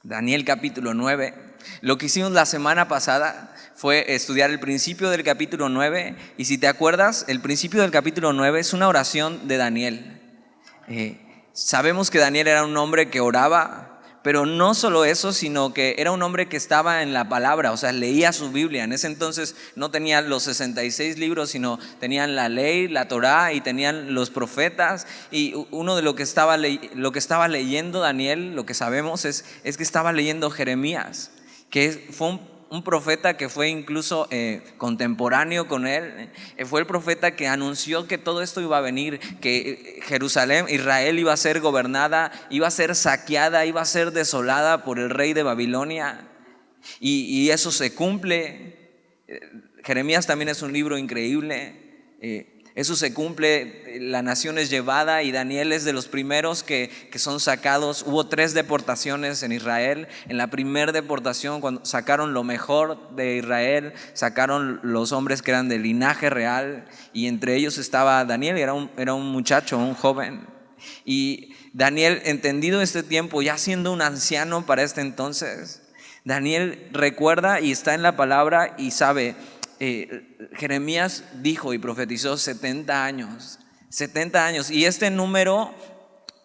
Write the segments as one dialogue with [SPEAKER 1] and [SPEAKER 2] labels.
[SPEAKER 1] Daniel capítulo 9. Lo que hicimos la semana pasada fue estudiar el principio del capítulo 9. Y si te acuerdas, el principio del capítulo 9 es una oración de Daniel. Sabemos que Daniel era un hombre que oraba, pero no solo eso, sino que era un hombre que estaba en la palabra, o sea, leía su Biblia. En ese entonces no tenían los 66 libros, sino tenían la ley, la Torá, y tenían los profetas. Y uno de lo que estaba leyendo Daniel, lo que sabemos es que estaba leyendo Jeremías, que fue un profeta que fue incluso contemporáneo con él. Fue el profeta que anunció que todo esto iba a venir, que Jerusalén, Israel, iba a ser gobernada, iba a ser saqueada, iba a ser desolada por el rey de Babilonia, y eso se cumple. Jeremías también es un libro increíble. Eso se cumple, la nación es llevada y Daniel es de los primeros que son sacados. Hubo 3 deportaciones en Israel. En la primera deportación, cuando sacaron lo mejor de Israel, sacaron los hombres que eran del linaje real, y entre ellos estaba Daniel, era un muchacho, un joven. Y Daniel, entendido este tiempo, ya siendo un anciano para este entonces, Daniel recuerda y está en la palabra y sabe. Jeremías dijo y profetizó 70 años, 70 años, y este número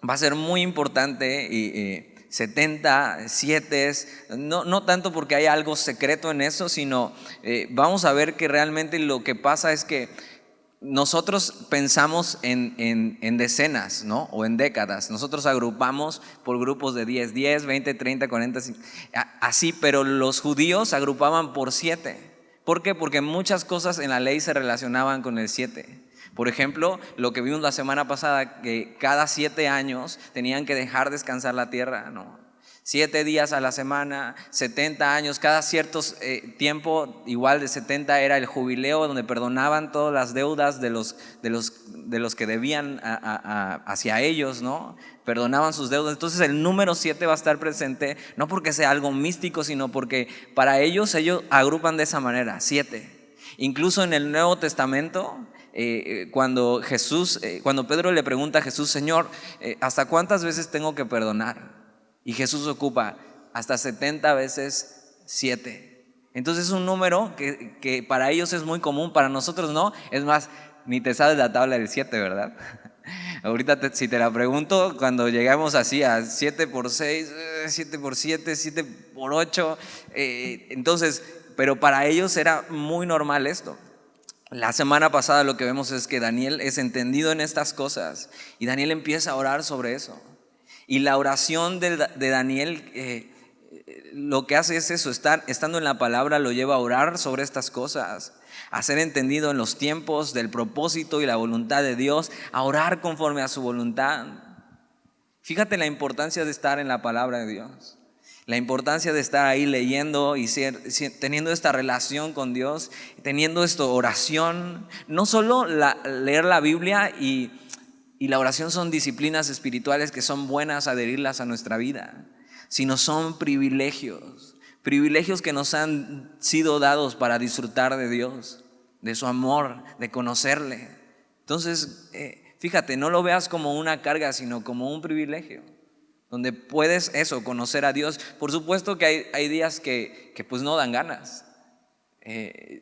[SPEAKER 1] va a ser muy importante. 70, 7, no tanto porque hay algo secreto en eso, sino vamos a ver que realmente lo que pasa es que nosotros pensamos en decenas, ¿no? O en décadas. Nosotros agrupamos por grupos de 10, 20, 30, 40, así, pero los judíos agrupaban por 7. ¿Por qué? Porque muchas cosas en la ley se relacionaban con el 7. Por ejemplo, lo que vimos la semana pasada, que cada 7 años tenían que dejar descansar la tierra, ¿no? 7 días a la semana, 70 años, cada cierto tiempo, igual de 70 era el jubileo, donde perdonaban todas las deudas de los que debían hacia ellos, ¿no? Perdonaban sus deudas. Entonces el número 7 va a estar presente, no porque sea algo místico, sino porque para ellos agrupan de esa manera, 7. Incluso en el Nuevo Testamento, cuando Pedro le pregunta a Jesús: Señor, ¿hasta cuántas veces tengo que perdonar? Y Jesús ocupa hasta 70 veces 7. Entonces es un número que para ellos es muy común, para nosotros no. Es más, ni te sabes la tabla del 7, ¿verdad? Ahorita si te la pregunto, cuando llegamos así a 7 por 6, 7 por 7, 7 por 8, entonces, pero para ellos era muy normal esto. La semana pasada lo que vemos es que Daniel es entendido en estas cosas y Daniel empieza a orar sobre eso. Y la oración de Daniel lo que hace es eso, estando en la palabra, lo lleva a orar sobre estas cosas, a ser entendido en los tiempos del propósito y la voluntad de Dios, a orar conforme a su voluntad. Fíjate la importancia de estar en la palabra de Dios, la importancia de estar ahí leyendo y teniendo esta relación con Dios, teniendo oración. No solo leer la Biblia y la oración son disciplinas espirituales que son buenas adherirlas a nuestra vida, sino son privilegios que nos han sido dados para disfrutar de Dios, de su amor, de conocerle. Entonces, fíjate, no lo veas como una carga, sino como un privilegio, donde puedes conocer a Dios. Por supuesto que hay días que pues no dan ganas.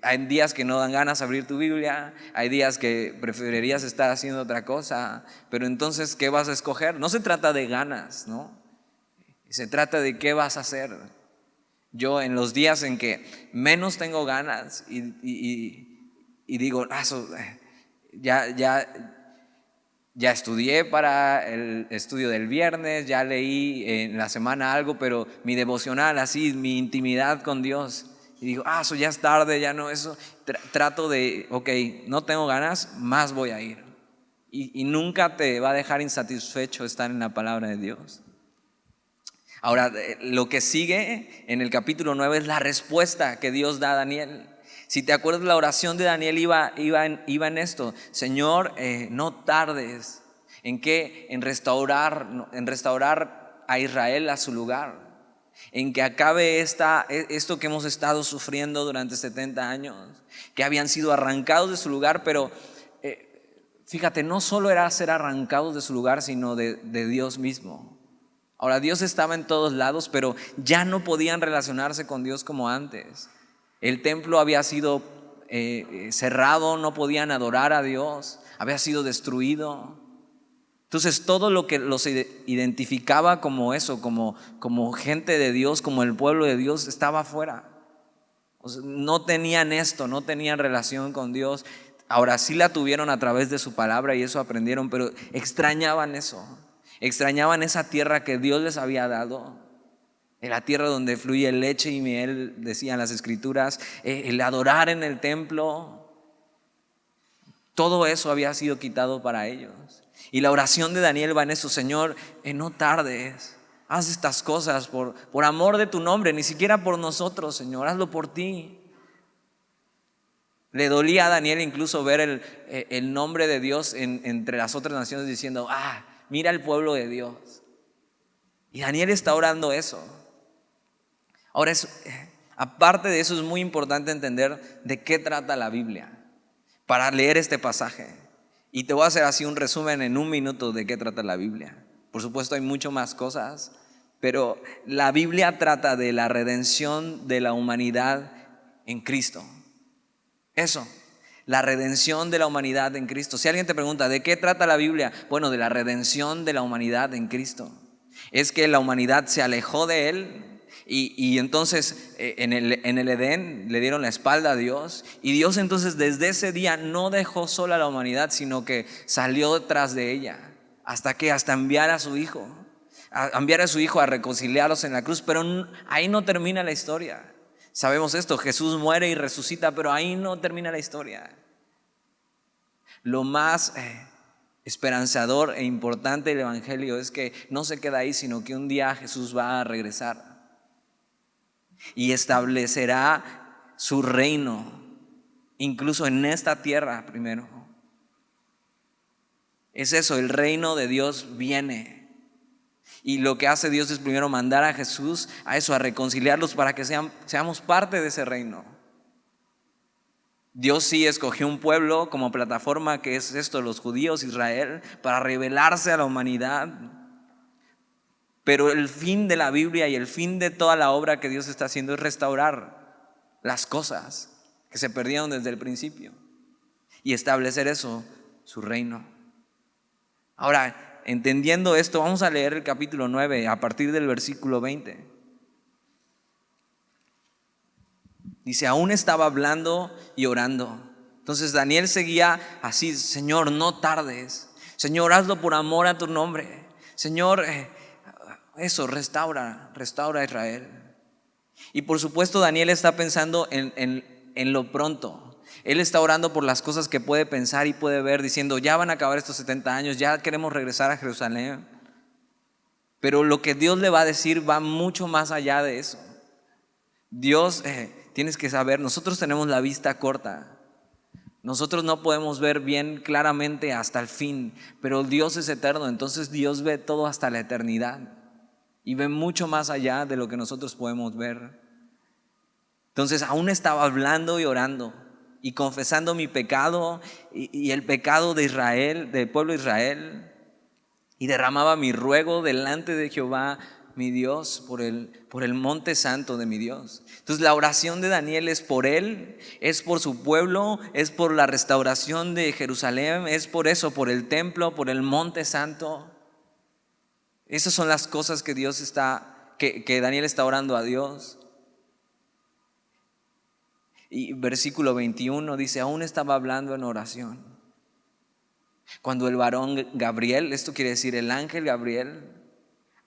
[SPEAKER 1] Hay días que no dan ganas de abrir tu Biblia, hay días que preferirías estar haciendo otra cosa, pero entonces, ¿qué vas a escoger? No se trata de ganas, ¿no? Se trata de qué vas a hacer. Yo, en los días en que menos tengo ganas y digo, ya estudié para el estudio del viernes, ya leí en la semana algo, pero mi devocional, así, mi intimidad con Dios, y digo, eso ya es tarde, ya no, eso. Trato de, no tengo ganas, más voy a ir. Y nunca te va a dejar insatisfecho estar en la palabra de Dios. Ahora, lo que sigue en el capítulo 9 es la respuesta que Dios da a Daniel. Si te acuerdas, la oración de Daniel iba en esto: Señor, no tardes en restaurar a Israel a su lugar, en que acabe esto que hemos estado sufriendo durante 70 años, que habían sido arrancados de su lugar. Pero fíjate, no solo era ser arrancados de su lugar, sino de Dios mismo. Ahora, Dios estaba en todos lados, pero ya no podían relacionarse con Dios como antes. El templo había sido cerrado, no podían adorar a Dios, había sido destruido. Entonces todo lo que los identificaba como eso, como gente de Dios, como el pueblo de Dios, estaba afuera. O sea, no tenían esto, no tenían relación con Dios. Ahora sí la tuvieron a través de su palabra y eso aprendieron, pero extrañaban eso. Extrañaban esa tierra que Dios les había dado. En la tierra donde fluye leche y miel, decían las escrituras, el adorar en el templo, todo eso había sido quitado para ellos. Y la oración de Daniel va en eso: Señor, no tardes, haz estas cosas por amor de tu nombre, ni siquiera por nosotros, Señor, hazlo por ti. Le dolía a Daniel incluso ver el nombre de Dios entre las otras naciones, diciendo: mira el pueblo de Dios. Y Daniel está orando eso. Ahora, aparte de eso, es muy importante entender de qué trata la Biblia para leer este pasaje. Y te voy a hacer así un resumen en un minuto de qué trata la Biblia. Por supuesto hay mucho más cosas, pero la Biblia trata de la redención de la humanidad en Cristo. Eso, la redención de la humanidad en Cristo. Si alguien te pregunta, ¿de qué trata la Biblia? Bueno, de la redención de la humanidad en Cristo. Es que la humanidad se alejó de Él y entonces en el Edén le dieron la espalda a Dios. Y Dios entonces desde ese día no dejó sola a la humanidad, sino que salió tras de ella. ¿Hasta qué? Hasta enviar a su Hijo. Enviar a su Hijo a reconciliarlos en la cruz. Pero ahí no termina la historia. Sabemos esto, Jesús muere y resucita, pero ahí no termina la historia. Lo más esperanzador e importante del Evangelio es que no se queda ahí, sino que un día Jesús va a regresar y establecerá su reino, incluso en esta tierra primero. Es eso, el reino de Dios viene. Y lo que hace Dios es primero mandar a Jesús a eso, a reconciliarlos para que seamos parte de ese reino. Dios sí escogió un pueblo como plataforma, que es esto, los judíos, Israel, para revelarse a la humanidad. Pero el fin de la Biblia y el fin de toda la obra que Dios está haciendo es restaurar las cosas que se perdieron desde el principio y establecer eso, su reino. Ahora, entendiendo esto, vamos a leer el capítulo 9 a partir del versículo 20. Dice: aún estaba hablando y orando. Entonces Daniel seguía así: Señor, no tardes. Señor, hazlo por amor a tu nombre. Señor, eso, restaura a Israel. Y por supuesto Daniel está pensando en lo pronto. Él está orando por las cosas que puede pensar y puede ver, diciendo: ya van a acabar estos 70 años, ya queremos regresar a Jerusalén. Pero lo que Dios le va a decir va mucho más allá de eso. Dios, tienes que saber, nosotros tenemos la vista corta. Nosotros no podemos ver bien claramente hasta el fin, pero Dios es eterno, entonces Dios ve todo hasta la eternidad y ve mucho más allá de lo que nosotros podemos ver. Entonces aún estaba hablando y orando y confesando mi pecado y el pecado de Israel, del pueblo de Israel, y derramaba mi ruego delante de Jehová mi Dios por el monte santo de mi Dios. Entonces la oración de Daniel es por él, es por su pueblo, es por la restauración de Jerusalén, es por eso, por el templo, por el monte santo. Esas son las cosas que que Daniel está orando a Dios. Y versículo 21 dice: aún estaba hablando en oración cuando el varón Gabriel, esto quiere decir el ángel Gabriel,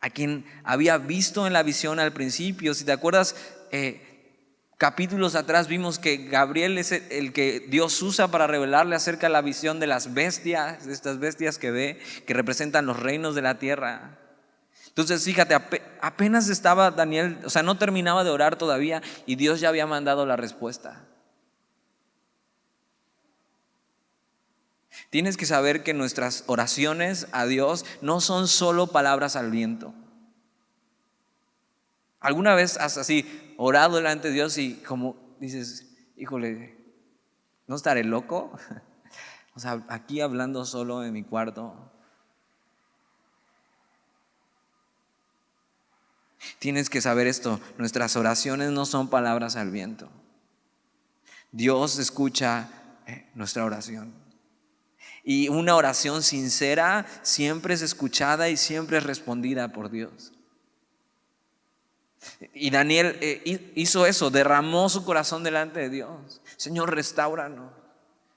[SPEAKER 1] a quien había visto en la visión al principio. Si te acuerdas, capítulos atrás vimos que Gabriel es el que Dios usa para revelarle acerca de la visión de las bestias, de estas bestias que ve, que representan los reinos de la tierra. Entonces fíjate, apenas estaba Daniel, o sea, no terminaba de orar todavía y Dios ya había mandado la respuesta. Tienes que saber que nuestras oraciones a Dios no son solo palabras al viento. ¿Alguna vez has así orado delante de Dios y como dices: híjole, ¿no estaré loco? O sea, aquí hablando solo en mi cuarto. Tienes que saber esto, nuestras oraciones no son palabras al viento. Dios escucha nuestra oración. Y una oración sincera siempre es escuchada y siempre es respondida por Dios. Y Daniel hizo eso, derramó su corazón delante de Dios. Señor, restáuranos.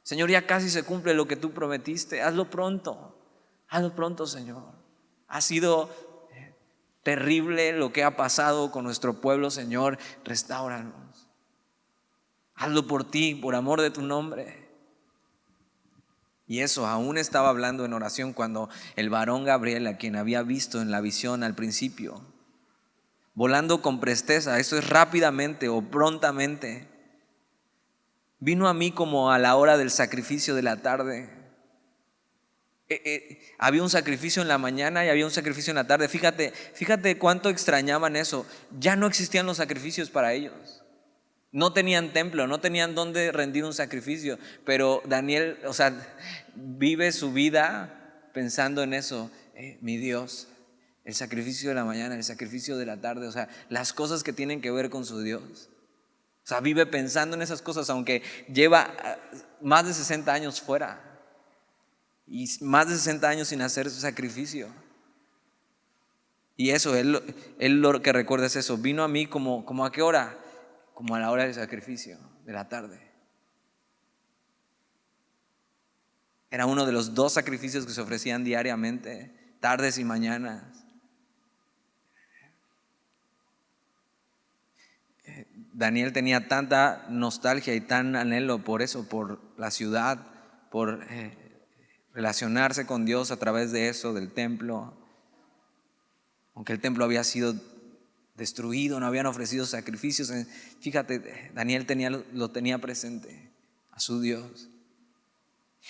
[SPEAKER 1] Señor, ya casi se cumple lo que tú prometiste. Hazlo pronto, Señor. Ha sido terrible lo que ha pasado con nuestro pueblo, Señor. Restáuranos. Hazlo por ti, por amor de tu nombre. Y eso, aún estaba hablando en oración cuando el varón Gabriel, a quien había visto en la visión al principio, volando con presteza, esto es rápidamente o prontamente, vino a mí como a la hora del sacrificio de la tarde. Había un sacrificio en la mañana y había un sacrificio en la tarde. Fíjate cuánto extrañaban eso. Ya no existían los sacrificios para ellos. No tenían templo, no tenían dónde rendir un sacrificio. Pero Daniel, vive su vida pensando en eso. Mi Dios, el sacrificio de la mañana, el sacrificio de la tarde, las cosas que tienen que ver con su Dios. Vive pensando en esas cosas, aunque lleva más de 60 años fuera y más de 60 años sin hacer su sacrificio. Y eso, él lo que recuerda es eso. Vino a mí como ¿a qué hora? Como a la hora del sacrificio, de la tarde. Era uno de los 2 sacrificios que se ofrecían diariamente, tardes y mañanas. Daniel tenía tanta nostalgia y tan anhelo por eso, por la ciudad, por relacionarse con Dios a través de eso, del templo. Aunque el templo había sido destruido, no habían ofrecido sacrificios. Fíjate, Daniel lo tenía presente, a su Dios.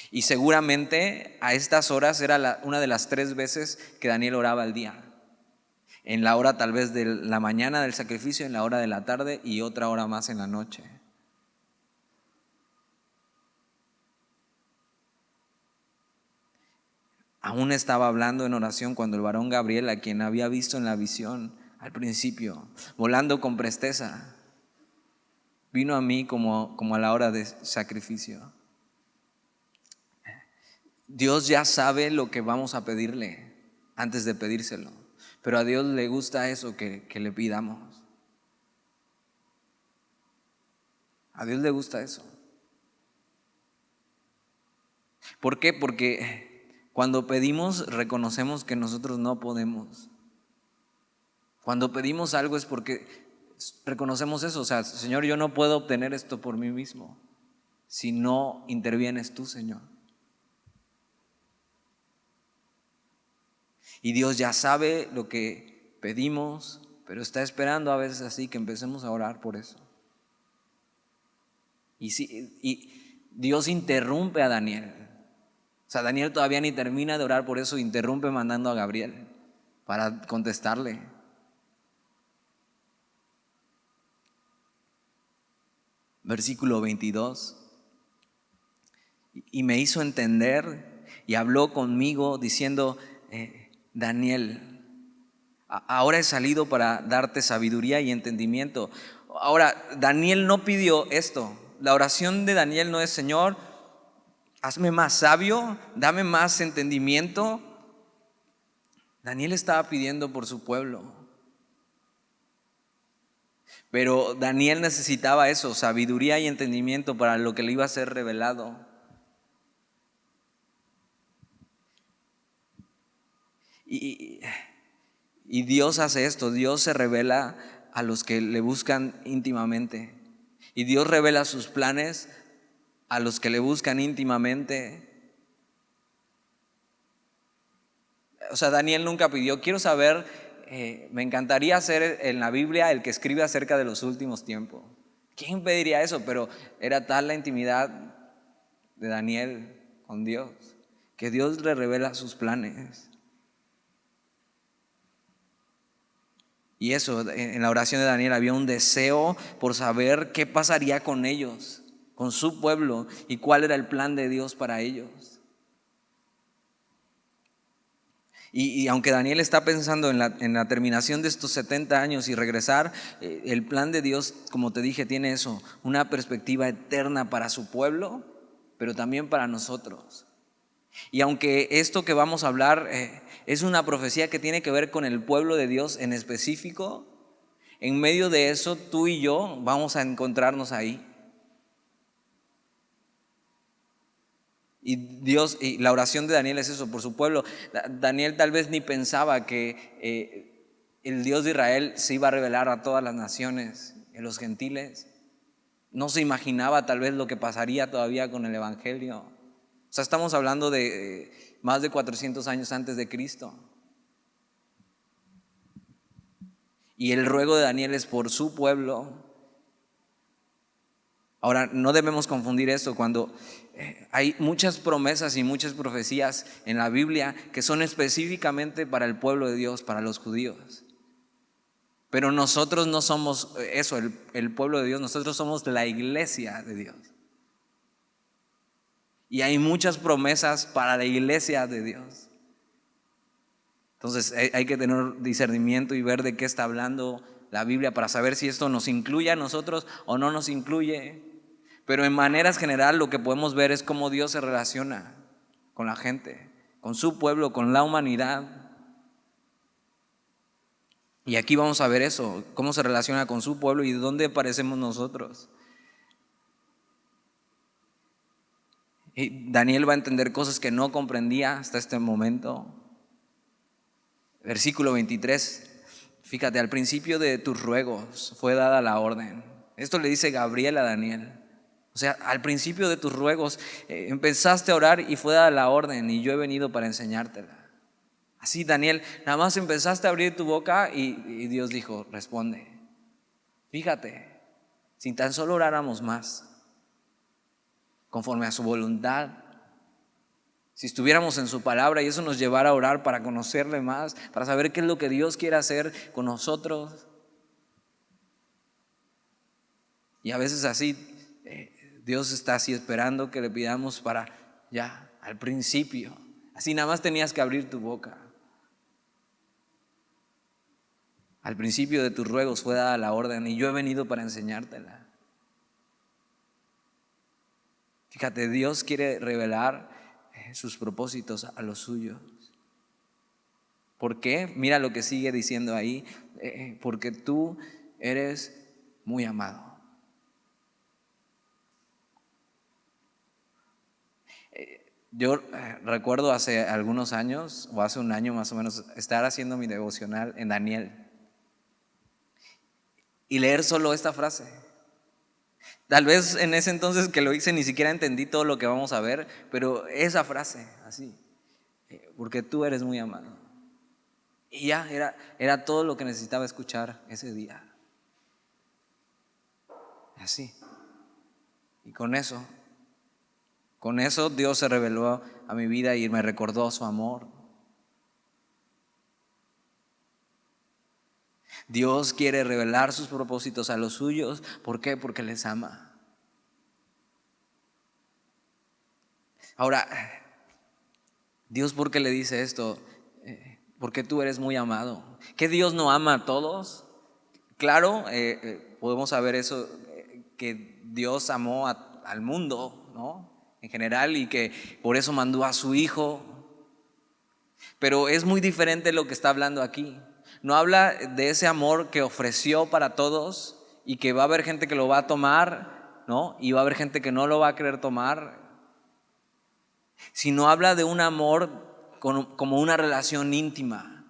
[SPEAKER 1] Y seguramente a estas horas era una de las 3 veces que Daniel oraba al día. En la hora tal vez de la mañana del sacrificio, en la hora de la tarde y otra hora más en la noche. Aún estaba hablando en oración cuando el varón Gabriel, a quien había visto en la visión al principio, volando con presteza, vino a mí como a la hora de sacrificio. Dios ya sabe lo que vamos a pedirle antes de pedírselo, pero a Dios le gusta eso que le pidamos. A Dios le gusta eso. ¿Por qué? Porque cuando pedimos reconocemos que nosotros no podemos. Cuando pedimos algo es porque reconocemos eso. Señor, yo no puedo obtener esto por mí mismo si no intervienes tú, Señor. Y Dios ya sabe lo que pedimos, pero está esperando a veces así que empecemos a orar por eso. Y Dios interrumpe a Daniel. Daniel todavía ni termina de orar por eso, interrumpe mandando a Gabriel para contestarle. Versículo 22. Y me hizo entender y habló conmigo diciendo: Daniel, ahora he salido para darte sabiduría y entendimiento. Ahora, Daniel no pidió esto. La oración de Daniel no es: Señor, hazme más sabio, dame más entendimiento. Daniel estaba pidiendo por su pueblo. Pero Daniel necesitaba eso, sabiduría y entendimiento para lo que le iba a ser revelado. Y Dios hace esto, Dios se revela a los que le buscan íntimamente. Y Dios revela sus planes a los que le buscan íntimamente. Daniel nunca pidió: quiero saber, me encantaría ser en la Biblia el que escribe acerca de los últimos tiempos. ¿Quién pediría eso? Pero era tal la intimidad de Daniel con Dios que Dios le revela sus planes. Y eso, en la oración de Daniel había un deseo por saber qué pasaría con ellos, con su pueblo, y cuál era el plan de Dios para ellos. Y aunque Daniel está pensando en la terminación de estos 70 años y regresar, el plan de Dios, como te dije, tiene eso, una perspectiva eterna para su pueblo, pero también para nosotros. Y aunque esto que vamos a hablar es una profecía que tiene que ver con el pueblo de Dios en específico, en medio de eso tú y yo vamos a encontrarnos ahí. Y Dios, y la oración de Daniel es eso, por su pueblo. Daniel tal vez ni pensaba que el Dios de Israel se iba a revelar a todas las naciones, a los gentiles. No se imaginaba tal vez lo que pasaría todavía con el evangelio. O sea, estamos hablando de más de 400 años antes de Cristo. Y el ruego de Daniel es por su pueblo. Ahora, no debemos confundir esto cuando hay muchas promesas y muchas profecías en la Biblia que son específicamente para el pueblo de Dios, para los judíos. Pero nosotros no somos eso, el pueblo de Dios, nosotros somos la iglesia de Dios. Y hay muchas promesas para la iglesia de Dios. Entonces hay que tener discernimiento y ver de qué está hablando la Biblia para saber si esto nos incluye a nosotros o no nos incluye. Pero en maneras general lo que podemos ver es cómo Dios se relaciona con la gente, con su pueblo, con la humanidad. Y aquí vamos a ver eso, cómo se relaciona con su pueblo y de dónde aparecemos nosotros. Y Daniel va a entender cosas que no comprendía hasta este momento. Versículo 23, fíjate, al principio de tus ruegos fue dada la orden. Esto le dice Gabriel a Daniel. O sea, al principio de tus ruegos empezaste a orar y fue dada la orden y yo he venido para enseñártela. Así, Daniel, nada más empezaste a abrir tu boca y Dios dijo, responde. Fíjate, si tan solo oráramos más, conforme a su voluntad, si estuviéramos en su palabra y eso nos llevara a orar para conocerle más, para saber qué es lo que Dios quiere hacer con nosotros. Y a veces así, Dios está así esperando que le pidamos para ya, al principio. Así nada más tenías que abrir tu boca. Al principio de tus ruegos fue dada la orden y yo he venido para enseñártela. Fíjate, Dios quiere revelar sus propósitos a los suyos. ¿Por qué? Mira lo que sigue diciendo ahí. Porque tú eres muy amado. Yo recuerdo hace algunos años, o hace un año más o menos, estar haciendo mi devocional en Daniel y leer solo esta frase. Tal vez en ese entonces que lo hice ni siquiera entendí todo lo que vamos a ver, pero esa frase, así, porque tú eres muy amado. Y ya, era todo lo que necesitaba escuchar ese día. Así. Y con eso Dios se reveló a mi vida y me recordó su amor. Dios quiere revelar sus propósitos a los suyos. ¿Por qué? Porque les ama. Ahora, Dios, ¿por qué le dice esto? Porque tú eres muy amado. ¿Que Dios no ama a todos? Claro, podemos saber eso, que Dios amó al mundo, ¿no? En general, y que por eso mandó a su Hijo. Pero es muy diferente lo que está hablando aquí. No habla de ese amor que ofreció para todos y que va a haber gente que lo va a tomar, ¿no? Y va a haber gente que no lo va a querer tomar. Sino habla de un amor como una relación íntima.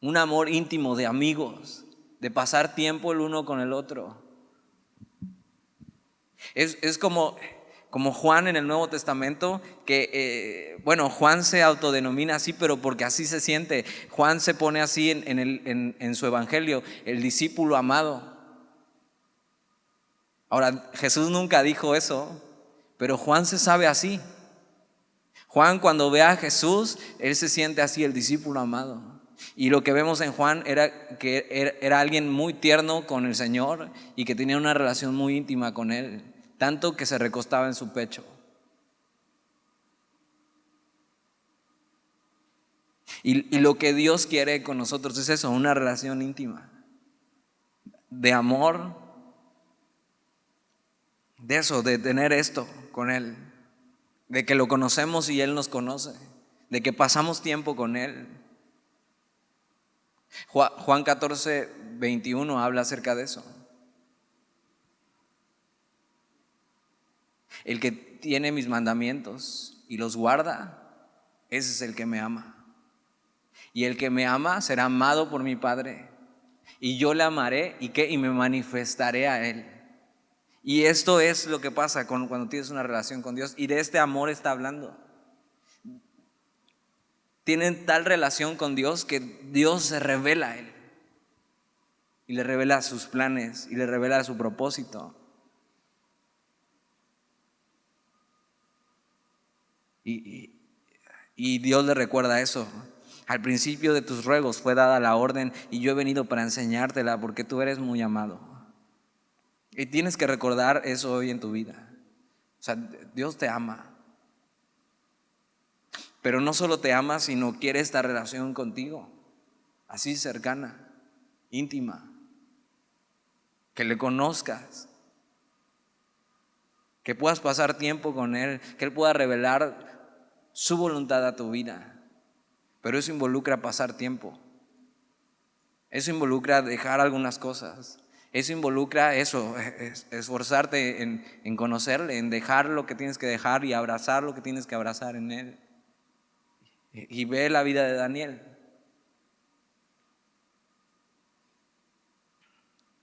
[SPEAKER 1] Un amor íntimo de amigos, de pasar tiempo el uno con el otro. Es como Juan en el Nuevo Testamento, que Juan se autodenomina así, pero porque así se siente. Juan se pone así en su evangelio, el discípulo amado. Ahora, Jesús nunca dijo eso, pero Juan se sabe así. Juan, cuando ve a Jesús, él se siente así, el discípulo amado. Y lo que vemos en Juan era que era alguien muy tierno con el Señor y que tenía una relación muy íntima con Él, tanto que se recostaba en su pecho. Y lo que Dios quiere con nosotros es eso, una relación íntima, de amor, de eso, de tener esto con Él, de que lo conocemos y Él nos conoce, de que pasamos tiempo con Él. Juan 14, 21 habla acerca de eso. El que tiene mis mandamientos y los guarda, ese es el que me ama. Y el que me ama será amado por mi Padre. Y yo le amaré y me manifestaré a Él. Y esto es lo que pasa cuando tienes una relación con Dios. Y de este amor está hablando. Tienen tal relación con Dios que Dios se revela a Él. Y le revela sus planes y le revela su propósito. Y Dios le recuerda eso. Al principio de tus ruegos fue dada la orden y yo he venido para enseñártela porque tú eres muy amado. Y tienes que recordar eso hoy en tu vida. O sea, Dios te ama. Pero no solo te ama, sino quiere esta relación contigo. Así cercana, íntima. Que le conozcas. Que puedas pasar tiempo con Él. Que Él pueda revelar su voluntad a tu vida. Pero eso involucra pasar tiempo. Eso involucra dejar algunas cosas. Eso involucra esforzarte en conocerle, en dejar lo que tienes que dejar y abrazar lo que tienes que abrazar en Él. Y ve la vida de Daniel.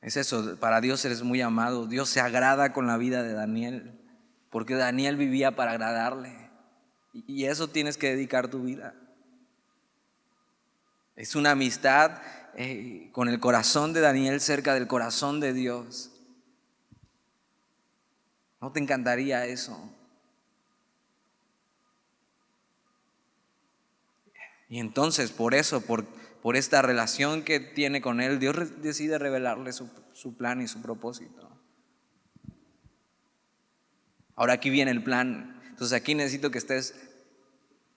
[SPEAKER 1] Es eso, para Dios eres muy amado. Dios se agrada con la vida de Daniel, porque Daniel vivía para agradarle. Y eso tienes que dedicar tu vida. Es una amistad con el corazón de Daniel cerca del corazón de Dios. ¿No te encantaría eso? Y entonces por eso, por esta relación que tiene con Él, Dios decide revelarle su plan y su propósito. Ahora aquí viene el plan. Entonces aquí necesito que estés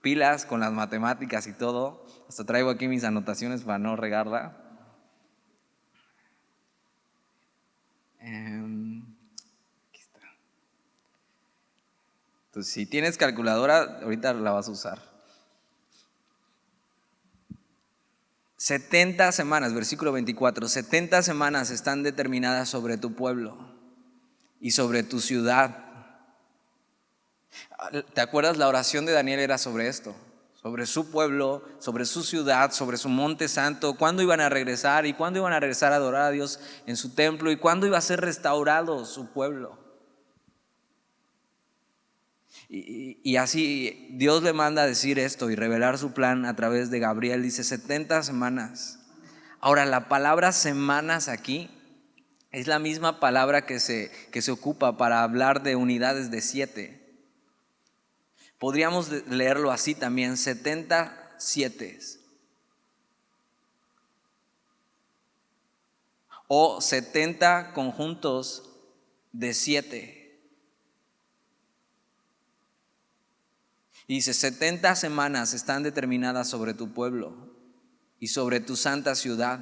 [SPEAKER 1] pilas con las matemáticas y todo. Hasta traigo aquí mis anotaciones para no regarla. Aquí está. Entonces si tienes calculadora, ahorita la vas a usar. 70 semanas, versículo 24, 70 semanas están determinadas sobre tu pueblo y sobre tu ciudad. ¿Te acuerdas? La oración de Daniel era sobre esto, sobre su pueblo, sobre su ciudad, sobre su monte santo, cuándo iban a regresar y cuándo iban a regresar a adorar a Dios en su templo y cuándo iba a ser restaurado su pueblo. Y así Dios le manda a decir esto y revelar su plan a través de Gabriel. Dice 70 semanas. Ahora la palabra semanas aquí es la misma palabra que se ocupa para hablar de unidades de 7. Podríamos leerlo así también, 70 sietes. O 70 conjuntos de 7. Y dice, 70 semanas están determinadas sobre tu pueblo y sobre tu santa ciudad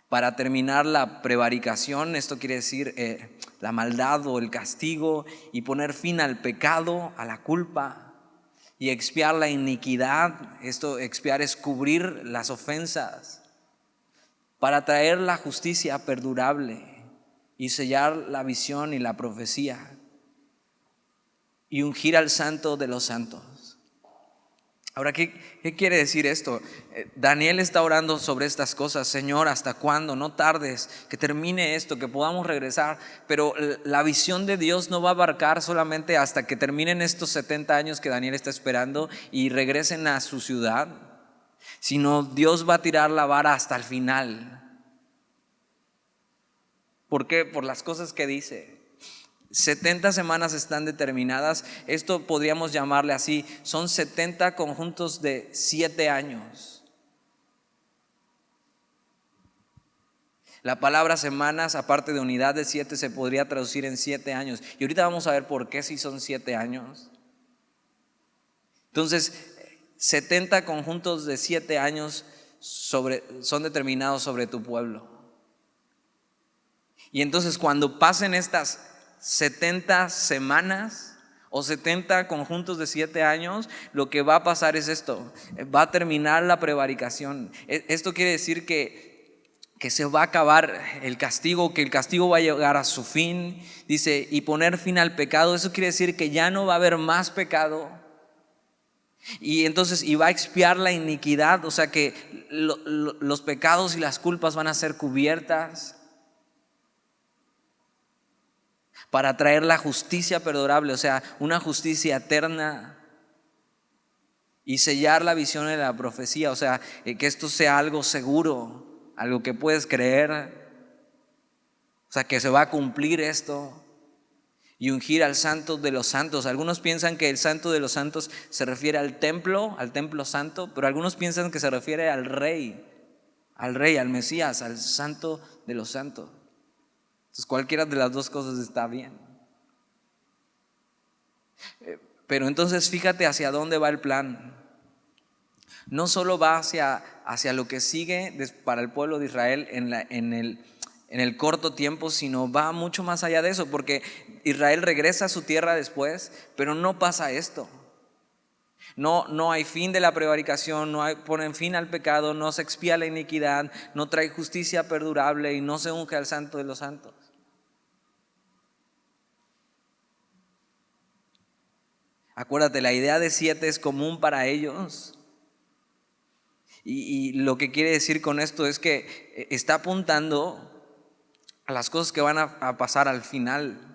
[SPEAKER 1] para terminar la prevaricación, esto quiere decir la maldad o el castigo, y poner fin al pecado, a la culpa, y expiar la iniquidad. Esto expiar es cubrir las ofensas, para traer la justicia perdurable y sellar la visión y la profecía, y ungir al santo de los santos. Ahora, ¿qué quiere decir esto? Daniel está orando sobre estas cosas. Señor, ¿hasta cuándo? No tardes, que termine esto, que podamos regresar. Pero la visión de Dios no va a abarcar solamente hasta que terminen estos 70 años que Daniel está esperando y regresen a su ciudad, sino Dios va a tirar la vara hasta el final. ¿Por qué? Por las cosas que dice. 70 semanas están determinadas. Esto podríamos llamarle así. Son 70 conjuntos de 7 años. La palabra semanas, aparte de unidad de 7, se podría traducir en 7 años. Y ahorita vamos a ver por qué si son 7 años. Entonces, 70 conjuntos de 7 años son determinados sobre tu pueblo. Y entonces cuando pasen estas 70 semanas o 70 conjuntos de 7 años, lo que va a pasar es esto: va a terminar la prevaricación. Esto quiere decir que se va a acabar el castigo, que el castigo va a llegar a su fin. Dice, y poner fin al pecado. Eso quiere decir que ya no va a haber más pecado. Y entonces, y va a expiar la iniquidad, o sea que los pecados y las culpas van a ser cubiertas para traer la justicia perdurable, o sea, una justicia eterna, y sellar la visión de la profecía, o sea, que esto sea algo seguro, algo que puedes creer, o sea, que se va a cumplir esto. Y ungir al santo de los santos. Algunos piensan que el santo de los santos se refiere al templo santo, pero algunos piensan que se refiere al rey, al Mesías, al santo de los santos. Entonces cualquiera de las dos cosas está bien. Pero entonces fíjate hacia dónde va el plan. No solo va hacia lo que sigue para el pueblo de Israel en el corto tiempo, sino va mucho más allá de eso, porque Israel regresa a su tierra después, pero no pasa esto. No hay fin de la prevaricación, ponen fin al pecado, no se expía la iniquidad, no trae justicia perdurable y no se unge al santo de los santos. Acuérdate, la idea de 7 es común para ellos. Y lo que quiere decir con esto es que está apuntando a las cosas que van a pasar al final.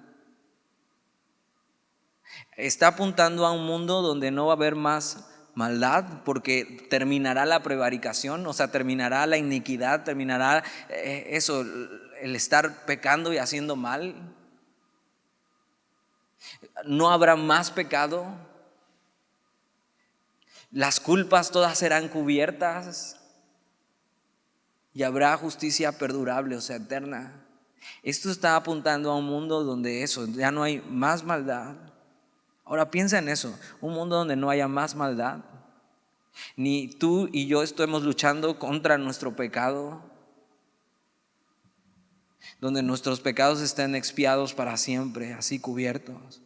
[SPEAKER 1] Está apuntando a un mundo donde no va a haber más maldad, porque terminará la prevaricación, o sea, terminará la iniquidad, terminará eso, el estar pecando y haciendo mal. No habrá más pecado. Las culpas todas serán cubiertas y habrá justicia perdurable, o sea, eterna. Esto está apuntando a un mundo donde eso, ya no hay más maldad. Ahora piensa en eso, un mundo donde no haya más maldad. Ni tú y yo estemos luchando contra nuestro pecado, donde nuestros pecados estén expiados para siempre, así cubiertos.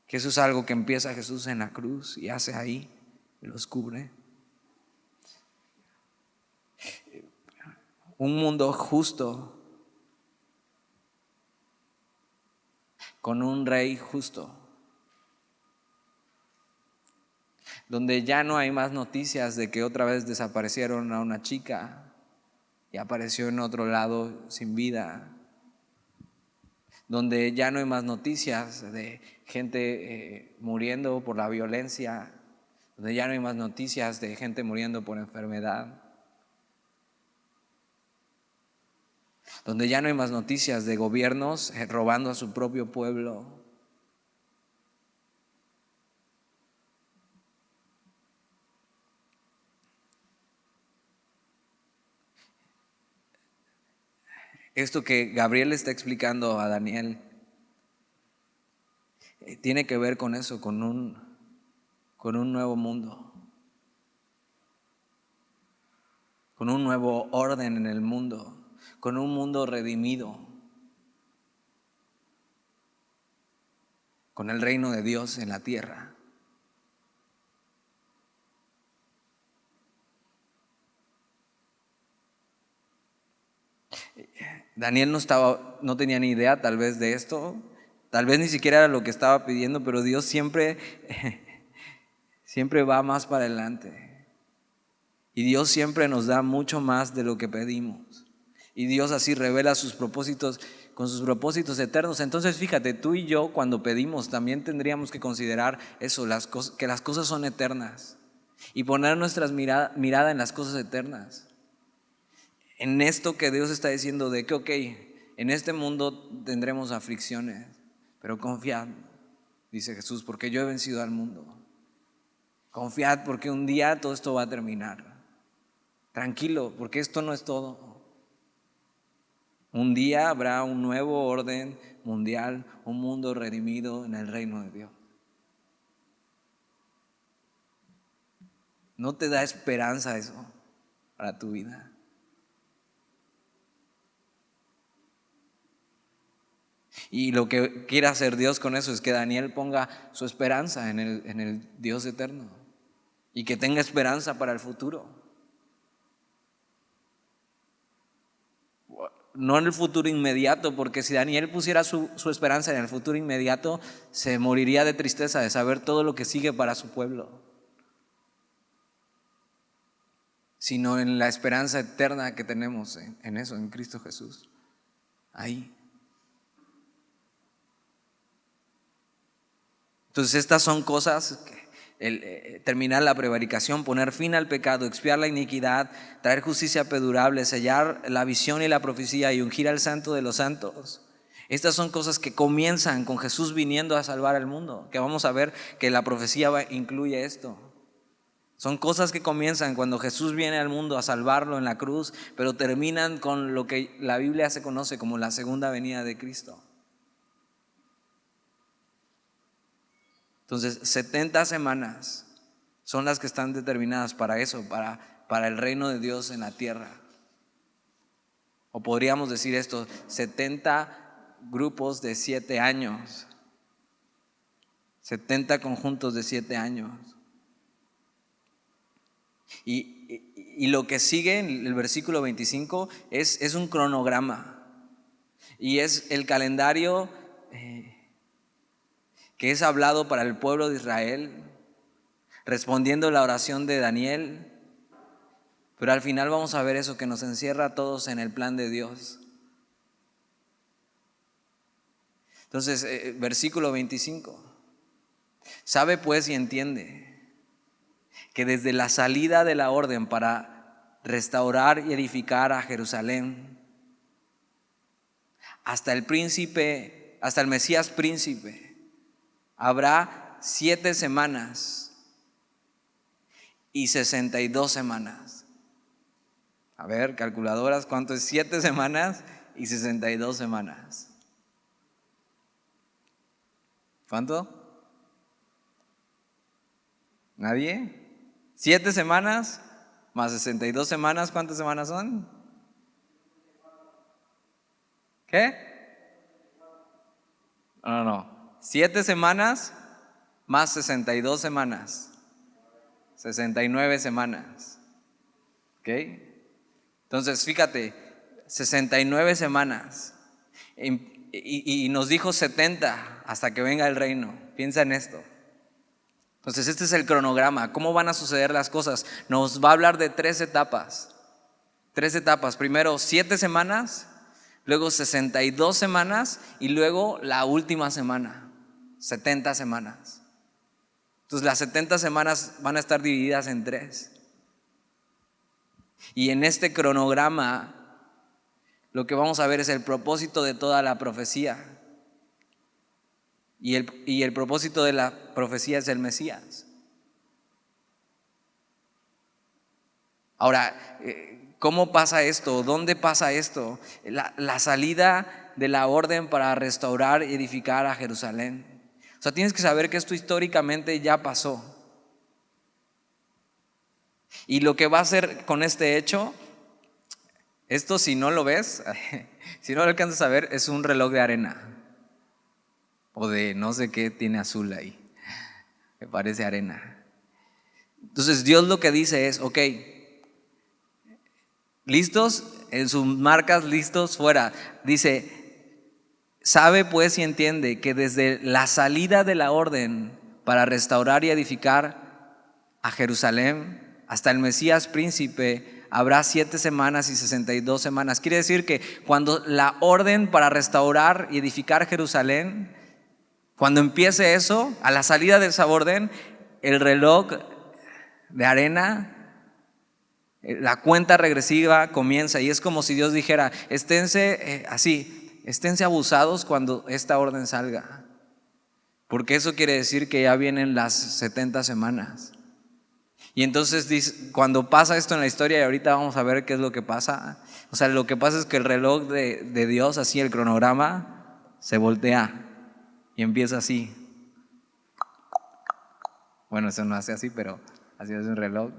[SPEAKER 1] Que eso es algo que empieza Jesús en la cruz y hace ahí, y los cubre. Un mundo justo, con un rey justo, donde ya no hay más noticias de que otra vez desaparecieron a una chica y apareció en otro lado sin vida, donde ya no hay más noticias de gente muriendo por la violencia, donde ya no hay más noticias de gente muriendo por enfermedad, donde ya no hay más noticias de gobiernos robando a su propio pueblo. Esto que Gabriel está explicando a Daniel tiene que ver con eso, con un nuevo mundo, con un nuevo orden en el mundo, con un mundo redimido, con el reino de Dios en la tierra. Daniel no tenía ni idea tal vez de esto, tal vez ni siquiera era lo que estaba pidiendo, pero Dios siempre va más para adelante. Y Dios siempre nos da mucho más de lo que pedimos. Y Dios así revela sus propósitos con sus propósitos eternos. Entonces fíjate, tú y yo cuando pedimos también tendríamos que considerar eso, que las cosas son eternas y poner nuestra mirada en las cosas eternas. En esto que Dios está diciendo de que, ok, en este mundo tendremos aflicciones, pero confiad, dice Jesús, porque yo he vencido al mundo. Confiad porque un día todo esto va a terminar. Tranquilo, porque esto no es todo. Un día habrá un nuevo orden mundial, un mundo redimido en el reino de Dios. ¿No te da esperanza eso para tu vida? Y lo que quiere hacer Dios con eso es que Daniel ponga su esperanza en el Dios eterno y que tenga esperanza para el futuro. No en el futuro inmediato, porque si Daniel pusiera su esperanza en el futuro inmediato, se moriría de tristeza de saber todo lo que sigue para su pueblo, sino en la esperanza eterna que tenemos en eso, en Cristo Jesús. Ahí. Entonces estas son cosas que terminar la prevaricación, poner fin al pecado, expiar la iniquidad, traer justicia perdurable, sellar la visión y la profecía y ungir al santo de los santos. Estas son cosas que comienzan con Jesús viniendo a salvar al mundo, que vamos a ver que la profecía incluye esto. Son cosas que comienzan cuando Jesús viene al mundo a salvarlo en la cruz, pero terminan con lo que la Biblia se conoce como la segunda venida de Cristo. Entonces, 70 semanas son las que están determinadas para eso, para el reino de Dios en la tierra. O podríamos decir esto, 70 grupos de 7 años, 70 conjuntos de 7 años. Y lo que sigue en el versículo 25 es un cronograma y es el calendario que es hablado para el pueblo de Israel, respondiendo la oración de Daniel, pero al final vamos a ver eso que nos encierra a todos en el plan de Dios. Entonces, versículo 25, sabe pues y entiende que desde la salida de la orden para restaurar y edificar a Jerusalén, hasta el Mesías príncipe, habrá 7 semanas y 62 semanas. A ver, calculadoras, ¿cuánto es 7 semanas y 62 semanas? ¿Cuánto? ¿Nadie? 7 semanas más 62 semanas, ¿cuántas semanas son? ¿Qué? No. 7 semanas más 62 semanas. 69 semanas. ¿Ok? Entonces, fíjate, 69 semanas. Y nos dijo 70 hasta que venga el reino. Piensa en esto. Entonces, este es el cronograma. ¿Cómo van a suceder las cosas? Nos va a hablar de 3 etapas. 3 etapas. Primero, 7 semanas. Luego 62 semanas. Y luego la última semana. 70 semanas. Entonces las 70 semanas van a estar divididas en 3. Y en este cronograma lo que vamos a ver es el propósito de toda la profecía. Y el propósito de la profecía es el Mesías. Ahora, ¿cómo pasa esto? ¿Dónde pasa esto? La salida de la orden para restaurar y edificar a Jerusalén. O sea, tienes que saber que esto históricamente ya pasó. Y lo que va a hacer con este hecho, esto si no lo ves, si no lo alcanzas a ver, es un reloj de arena. O de no sé qué tiene azul ahí. Me parece arena. Entonces Dios lo que dice es, ok, listos, en sus marcas, listos, fuera. Dice, sabe pues y entiende que desde la salida de la orden para restaurar y edificar a Jerusalén hasta el Mesías príncipe habrá 7 semanas y 62 semanas. Quiere decir que cuando la orden para restaurar y edificar Jerusalén, cuando empiece eso, a la salida de esa orden, el reloj de arena, la cuenta regresiva comienza y es como si Dios dijera, esténse abusados cuando esta orden salga, porque eso quiere decir que ya vienen las 70 semanas. Y entonces cuando pasa esto en la historia, y ahorita vamos a ver qué es lo que pasa, o sea, lo que pasa es que el reloj de Dios, así el cronograma, se voltea y empieza así. Bueno, eso no hace así, pero así es un reloj.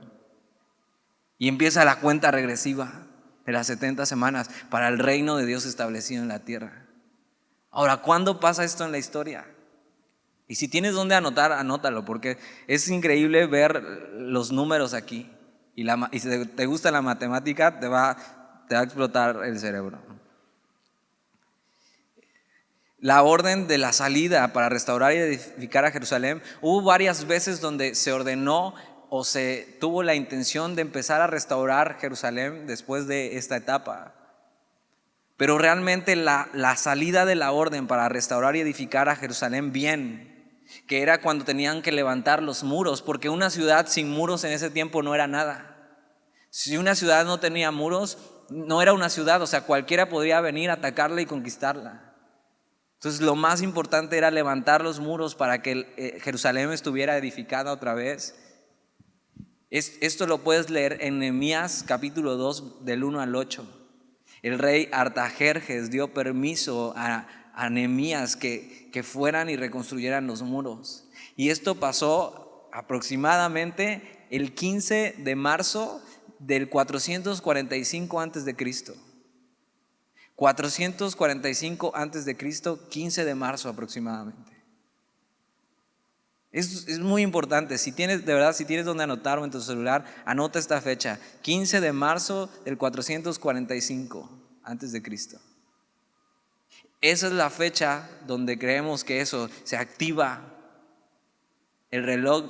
[SPEAKER 1] Y empieza la cuenta regresiva de las 70 semanas para el reino de Dios establecido en la tierra. Ahora, ¿cuándo pasa esto en la historia? Y si tienes dónde anotar, anótalo, porque es increíble ver los números aquí. Y si te gusta la matemática, te va a explotar el cerebro. La orden de la salida para restaurar y edificar a Jerusalén, hubo varias veces donde se ordenó o se tuvo la intención de empezar a restaurar Jerusalén después de esta etapa. Pero realmente la salida de la orden para restaurar y edificar a Jerusalén bien, que era cuando tenían que levantar los muros, porque una ciudad sin muros en ese tiempo no era nada. Si una ciudad no tenía muros, no era una ciudad, o sea, cualquiera podría venir a atacarla y conquistarla. Entonces lo más importante era levantar los muros para que Jerusalén estuviera edificada otra vez. Esto lo puedes leer en Nehemías capítulo 2 del 1 al 8. El rey Artajerjes dio permiso a Nehemías que fueran y reconstruyeran los muros. Y esto pasó aproximadamente el 15 de marzo del 445 antes de Cristo. 445 antes de Cristo, 15 de marzo aproximadamente. Es muy importante. Si tienes donde anotarlo en tu celular, anota esta fecha: 15 de marzo del 445 antes de Cristo. Esa es la fecha donde creemos que eso se activa, el reloj,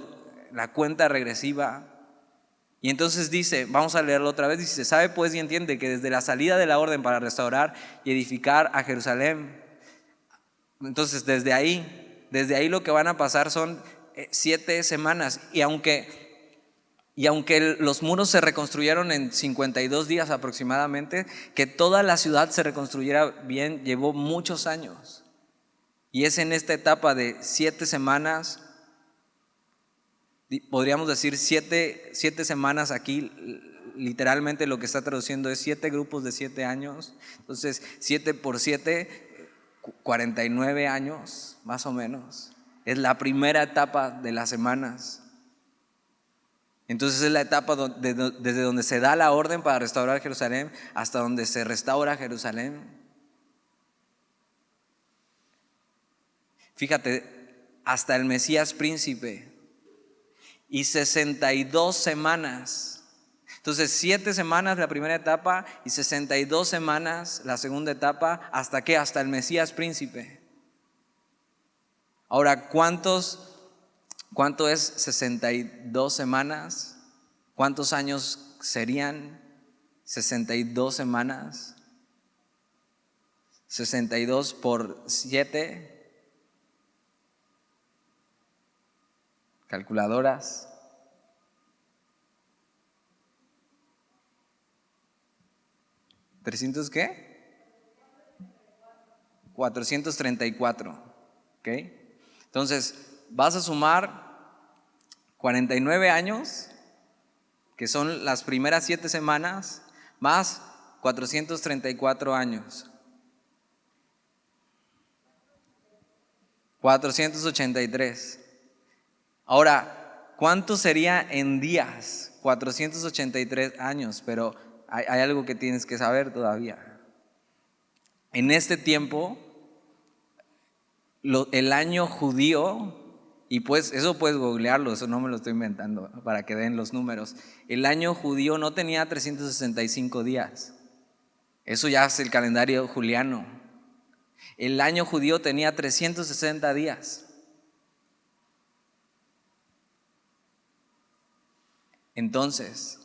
[SPEAKER 1] la cuenta regresiva. Y entonces dice, vamos a leerlo otra vez, dice: sabe pues y entiende que desde la salida de la orden para restaurar y edificar a Jerusalén, entonces desde ahí lo que van a pasar son 7 semanas. Y aunque los muros se reconstruyeron en 52 días aproximadamente, que toda la ciudad se reconstruyera bien llevó muchos años. Y es en esta etapa de 7 semanas, podríamos decir 7 semanas aquí, literalmente lo que está traduciendo es 7 grupos de 7 años. Entonces 7 por 7, 49 años más o menos. Es la primera etapa de las semanas. Entonces es la etapa desde donde se da la orden para restaurar Jerusalén hasta donde se restaura Jerusalén. Fíjate, hasta el Mesías príncipe. Y 62 semanas. Entonces 7 semanas la primera etapa y 62 semanas la segunda etapa. ¿Hasta qué? Hasta el Mesías príncipe. Ahora, ¿cuánto es 62 semanas? ¿Cuántos años serían 62 semanas? 62 por 7. Calculadoras. ¿300 qué? 434. ¿Ok? Entonces, vas a sumar 49 años, que son las primeras 7 semanas, más 434 años. 483. Ahora, ¿cuánto sería en días? 483 años, pero hay algo que tienes que saber todavía. En este tiempo, el año judío, y pues eso puedes googlearlo, eso no me lo estoy inventando para que den los números. El año judío no tenía 365 días. Eso ya es el calendario juliano. El año judío tenía 360 días. Entonces,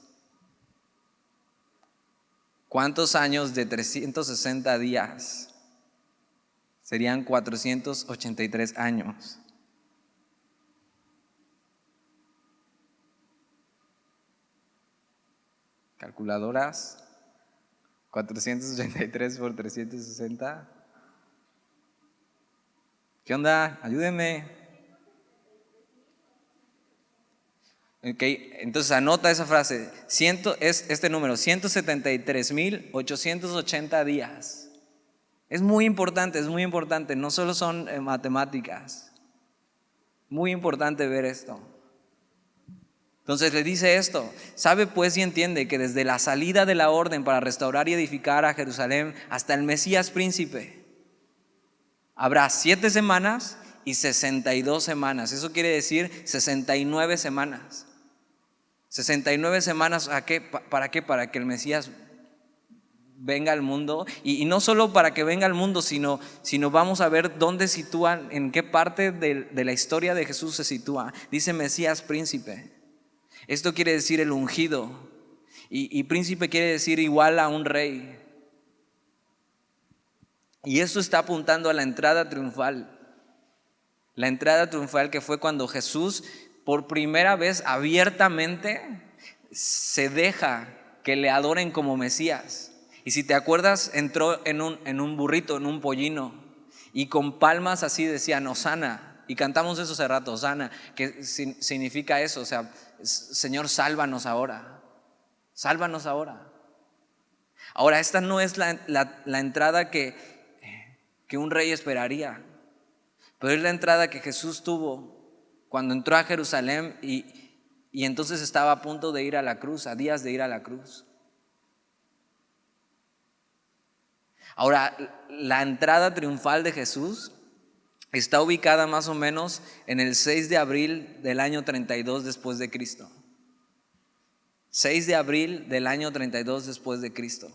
[SPEAKER 1] ¿cuántos años de 360 días? Serían 483 años. Calculadoras. 483 por 360. ¿Qué onda? Ayúdenme. Ok, entonces anota esa frase. Es este número: 173,880 días. Es muy importante, no solo son matemáticas. Muy importante ver esto. Entonces le dice esto: sabe pues y entiende que desde la salida de la orden para restaurar y edificar a Jerusalén hasta el Mesías príncipe, habrá 7 semanas y 62 semanas. Eso quiere decir 69 semanas. 69 semanas, ¿a qué? ¿Para qué? Para que el Mesías venga al mundo. Y no solo para que venga al mundo, sino vamos a ver dónde sitúan, en qué parte de la historia de Jesús se sitúa. Dice Mesías príncipe. Esto quiere decir el ungido. Y príncipe quiere decir igual a un rey. Y esto está apuntando a la entrada triunfal. La entrada triunfal que fue cuando Jesús por primera vez abiertamente se deja que le adoren como Mesías. Y si te acuerdas, entró en un burrito, en un pollino, y con palmas así decían Hosana. Y cantamos eso hace rato, Hosana, que significa eso, o sea, Señor, sálvanos ahora. Sálvanos ahora. Ahora, esta no es la entrada que un rey esperaría, pero es la entrada que Jesús tuvo cuando entró a Jerusalén y entonces estaba a punto de ir a la cruz, a días de ir a la cruz. Ahora, la entrada triunfal de Jesús está ubicada más o menos en el 6 de abril del año 32 después de Cristo. 6 de abril del año 32 después de Cristo.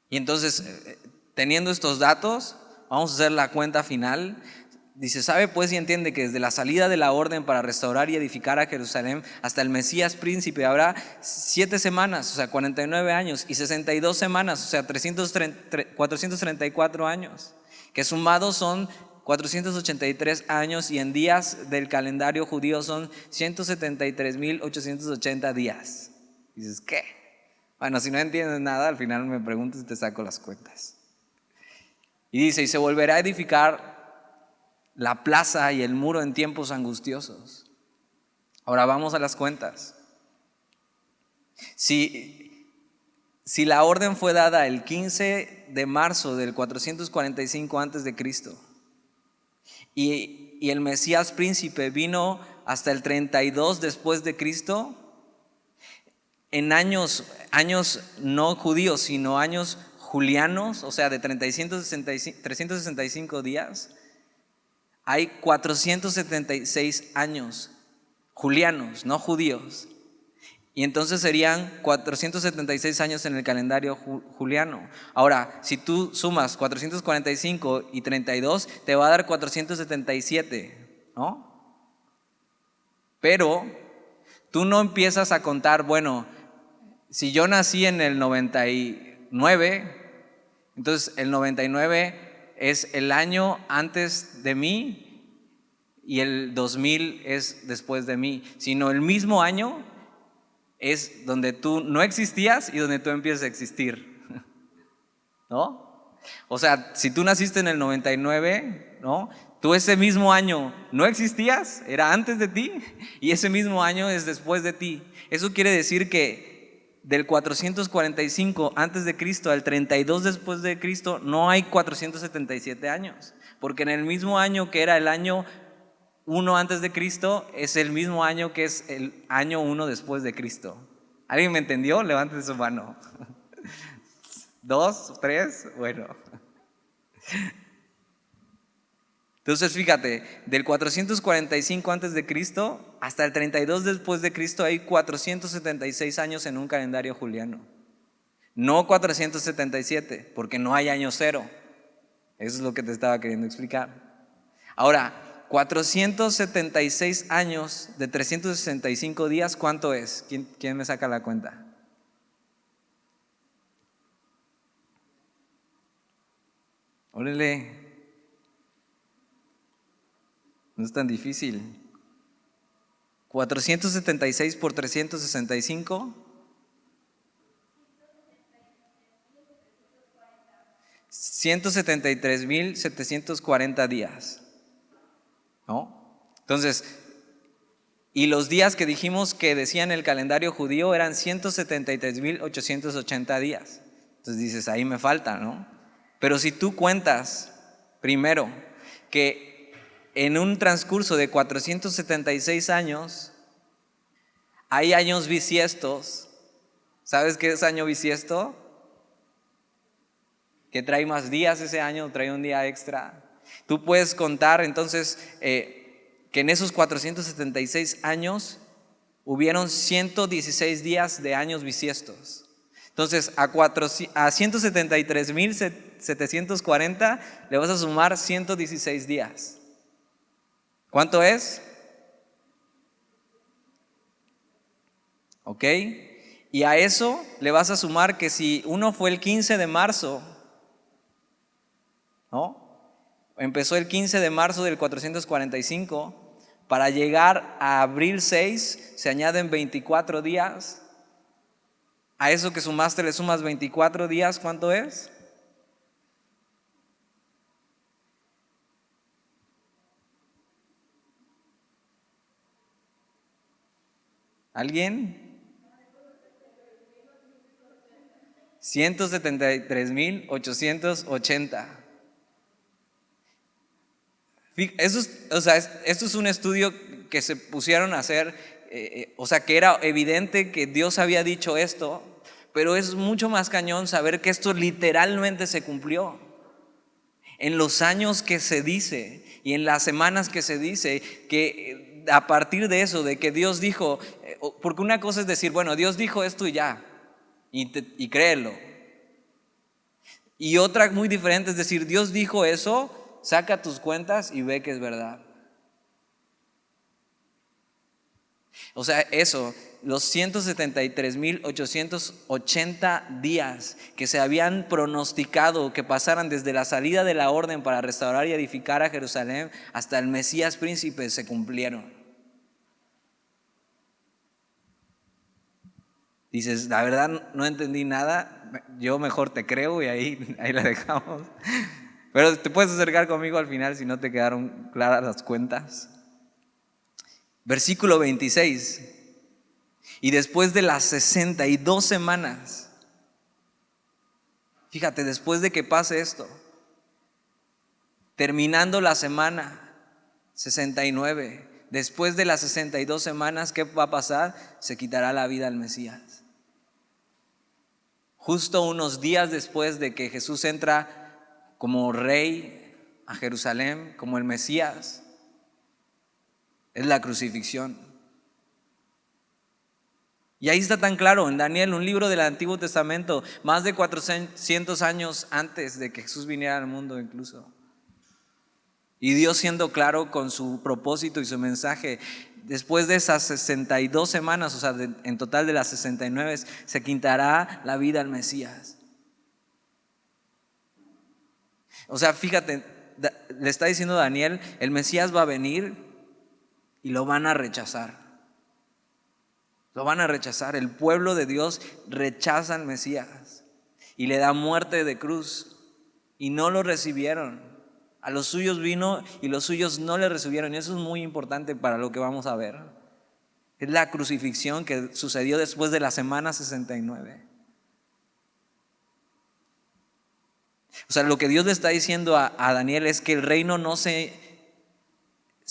[SPEAKER 1] Y entonces, teniendo estos datos, vamos a hacer la cuenta final. Dice: sabe pues y entiende que desde la salida de la orden para restaurar y edificar a Jerusalén hasta el Mesías príncipe habrá 7 semanas, o sea 49 años, y 62 semanas, o sea 434 años, que sumados son 483 años, y en días del calendario judío son 173,880 días. Dices, ¿qué? Bueno, si no entiendes nada, al final me preguntas y te saco las cuentas. Y dice: y se volverá a edificar la plaza y el muro en tiempos angustiosos. Ahora vamos a las cuentas. Si la orden fue dada el 15 de marzo del 445 antes de Cristo y el Mesías príncipe vino hasta el 32 después de Cristo, en años no judíos, sino años julianos, o sea de 365 días, hay 476 años julianos, no judíos. Y entonces serían 476 años en el calendario juliano. Ahora, si tú sumas 445 y 32, te va a dar 477, ¿no? Pero tú no empiezas a contar, bueno, si yo nací en el 99, entonces el 99 es el año antes de mí y el 2000 es después de mí, sino el mismo año es donde tú no existías y donde tú empiezas a existir, ¿no? O sea, si tú naciste en el 99, ¿no? Tú ese mismo año no existías, era antes de ti, y ese mismo año es después de ti. Eso quiere decir que del 445 antes de Cristo al 32 después de Cristo no hay 477 años, porque en el mismo año que era el año 1 antes de Cristo es el mismo año que es el año 1 después de Cristo. ¿Alguien me entendió? Levanten su mano. 2, 3, bueno. Entonces fíjate, del 445 antes de Cristo hasta el 32 después de Cristo hay 476 años en un calendario juliano. No 477, porque no hay año cero. Eso es lo que te estaba queriendo explicar. Ahora, 476 años de 365 días, ¿cuánto es? ¿Quién me saca la cuenta? Órale. No es tan difícil. 476 por 365. 173,740 días. ¿No? Entonces, y los días que dijimos que decían el calendario judío eran 173,880 días. Entonces dices, ahí me falta, ¿no? Pero si tú cuentas primero que en un transcurso de 476 años, hay años bisiestos. ¿Sabes qué es año bisiesto? Que trae más días ese año, trae un día extra. Tú puedes contar entonces que en esos 476 años hubieron 116 días de años bisiestos. Entonces a 173,740 le vas a sumar 116 días. ¿Cuánto es? ¿Ok? Y a eso le vas a sumar que si uno fue el 15 de marzo, ¿no? Empezó el 15 de marzo del 445, para llegar a abril 6 se añaden 24 días. A eso que sumaste le sumas 24 días, ¿cuánto es? ¿Alguien? 173,880. Esto es un estudio que se pusieron a hacer, que era evidente que Dios había dicho esto, pero es mucho más cañón saber que esto literalmente se cumplió. En los años que se dice y en las semanas que se dice, que a partir de eso, de que Dios dijo, porque una cosa es decir, bueno, Dios dijo esto y ya, y créelo. Y otra muy diferente es decir, Dios dijo eso, saca tus cuentas y ve que es verdad. O sea, eso, los 173,880 días que se habían pronosticado que pasaran desde la salida de la orden para restaurar y edificar a Jerusalén hasta el Mesías príncipe se cumplieron. Dices, la verdad no entendí nada, yo mejor te creo y ahí la dejamos. Pero te puedes acercar conmigo al final si no te quedaron claras las cuentas. Versículo 26. Y después de las 62 semanas, fíjate, después de que pase esto, terminando la semana 69, después de las 62 semanas, ¿qué va a pasar? Se quitará la vida al Mesías. Justo unos días después de que Jesús entra como rey a Jerusalén, como el Mesías, es la crucifixión. Y ahí está tan claro en Daniel, un libro del Antiguo Testamento, más de 400 años antes de que Jesús viniera al mundo incluso. Y Dios siendo claro con su propósito y su mensaje, después de esas 62 semanas, en total de las 69, se quitará la vida al Mesías. Fíjate, le está diciendo Daniel, el Mesías va a venir y lo van a rechazar. Lo van a rechazar. El pueblo de Dios rechaza al Mesías y le da muerte de cruz y no lo recibieron. A los suyos vino y los suyos no le recibieron, y eso es muy importante para lo que vamos a ver. Es la crucifixión que sucedió después de la semana 69. Lo que Dios le está diciendo a Daniel es que el reino no se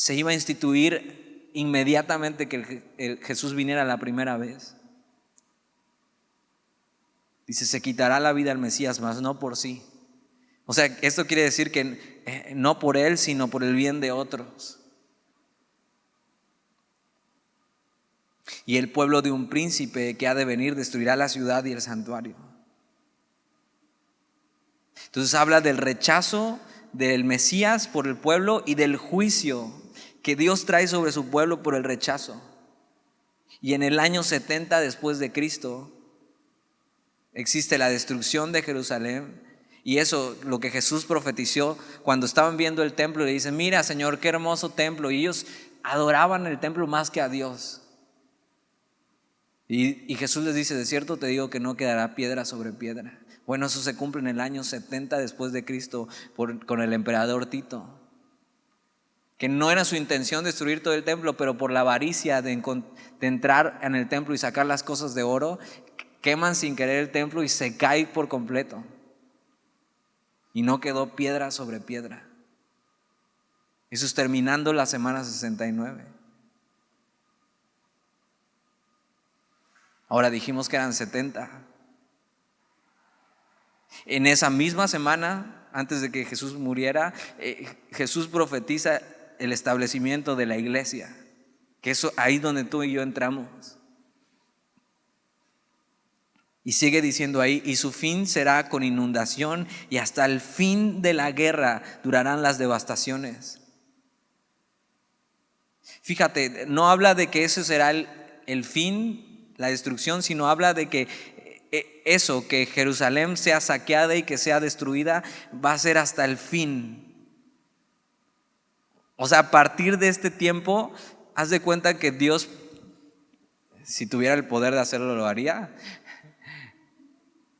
[SPEAKER 1] iba a instituir inmediatamente que Jesús viniera la primera vez. Dice, se quitará la vida al Mesías, mas no por sí. Esto quiere decir que no por él, sino por el bien de otros. Y el pueblo de un príncipe que ha de venir destruirá la ciudad y el santuario. Entonces habla del rechazo del Mesías por el pueblo y del juicio que Dios trae sobre su pueblo por el rechazo. Y en el año 70 después de Cristo existe la destrucción de Jerusalén. Y eso, lo que Jesús profetizó cuando estaban viendo el templo, le dicen, mira Señor, qué hermoso templo. Y ellos adoraban el templo más que a Dios. Y Jesús les dice, de cierto te digo que no quedará piedra sobre piedra. Bueno, eso se cumple en el año 70 después de Cristo con el emperador Tito, que no era su intención destruir todo el templo, pero por la avaricia de entrar en el templo y sacar las cosas de oro, queman sin querer el templo y se cae por completo. Y no quedó piedra sobre piedra. Eso es terminando la semana 69. Ahora dijimos que eran 70. En esa misma semana, antes de que Jesús muriera, Jesús profetiza el establecimiento de la iglesia, que eso ahí es donde tú y yo entramos. Y sigue diciendo ahí, y su fin será con inundación, y hasta el fin de la guerra durarán las devastaciones. Fíjate, no habla de que ese será el fin, la destrucción, sino habla de que eso, que Jerusalén sea saqueada y que sea destruida, va a ser hasta el fin. O sea, a partir de este tiempo, haz de cuenta que Dios, si tuviera el poder de hacerlo, lo haría.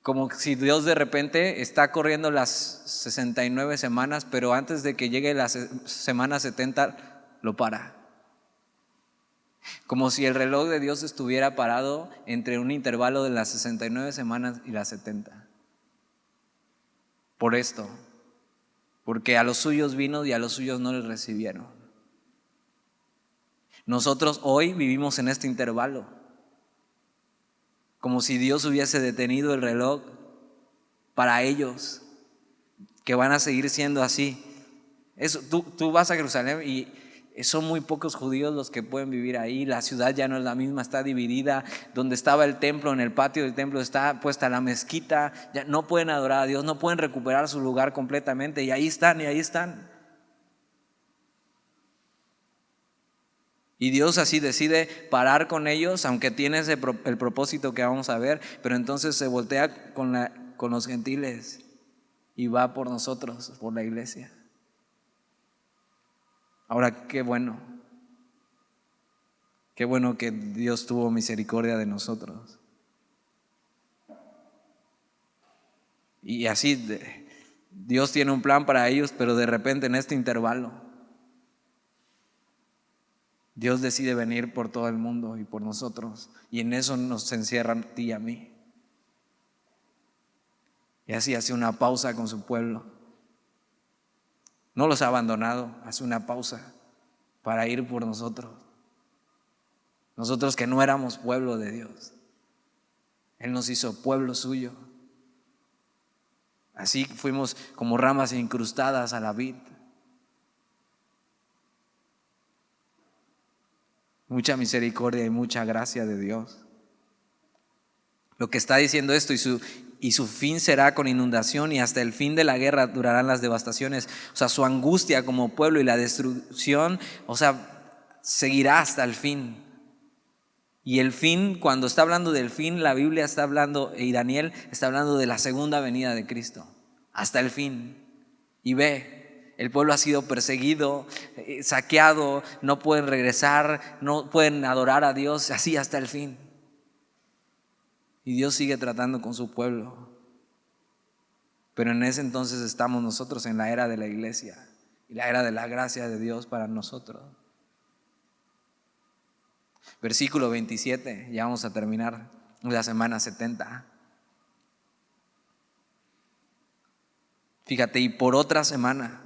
[SPEAKER 1] Como si Dios de repente está corriendo las 69 semanas, pero antes de que llegue la semana 70, lo para. Como si el reloj de Dios estuviera parado entre un intervalo de las 69 semanas y las 70. Por esto, porque a los suyos vino y a los suyos no les recibieron. Nosotros hoy vivimos en este intervalo, como si Dios hubiese detenido el reloj para ellos, que van a seguir siendo así. Eso, tú vas a Jerusalén y son muy pocos judíos los que pueden vivir ahí. La ciudad ya no es la misma, está dividida. Donde estaba el templo, en el patio del templo está puesta la mezquita. Ya no pueden adorar a Dios, no pueden recuperar su lugar completamente. Y ahí están, y ahí están. Y Dios así decide parar con ellos, aunque tiene el propósito que vamos a ver, pero entonces se voltea con los gentiles y va por nosotros, por la iglesia. Ahora, qué bueno que Dios tuvo misericordia de nosotros. Y así, Dios tiene un plan para ellos, pero de repente en este intervalo, Dios decide venir por todo el mundo y por nosotros, y en eso nos encierra a ti y a mí. Y así hace una pausa con su pueblo. No los ha abandonado, hace una pausa para ir por nosotros. Nosotros que no éramos pueblo de Dios, Él nos hizo pueblo suyo. Así fuimos como ramas incrustadas a la vid. Mucha misericordia y mucha gracia de Dios. Lo que está diciendo esto, y su fin será con inundación, y hasta el fin de la guerra durarán las devastaciones. O sea, su angustia como pueblo y la destrucción, o sea, seguirá hasta el fin. Y el fin, cuando está hablando del fin, la Biblia está hablando, y Daniel está hablando de la segunda venida de Cristo, hasta el fin. Y ve, el pueblo ha sido perseguido, saqueado, no pueden regresar, no pueden adorar a Dios, así hasta el fin. Y Dios sigue tratando con su pueblo. Pero en ese entonces estamos nosotros en la era de la iglesia y la era de la gracia de Dios para nosotros. Versículo 27, ya vamos a terminar la semana 70. Fíjate, y por otra semana,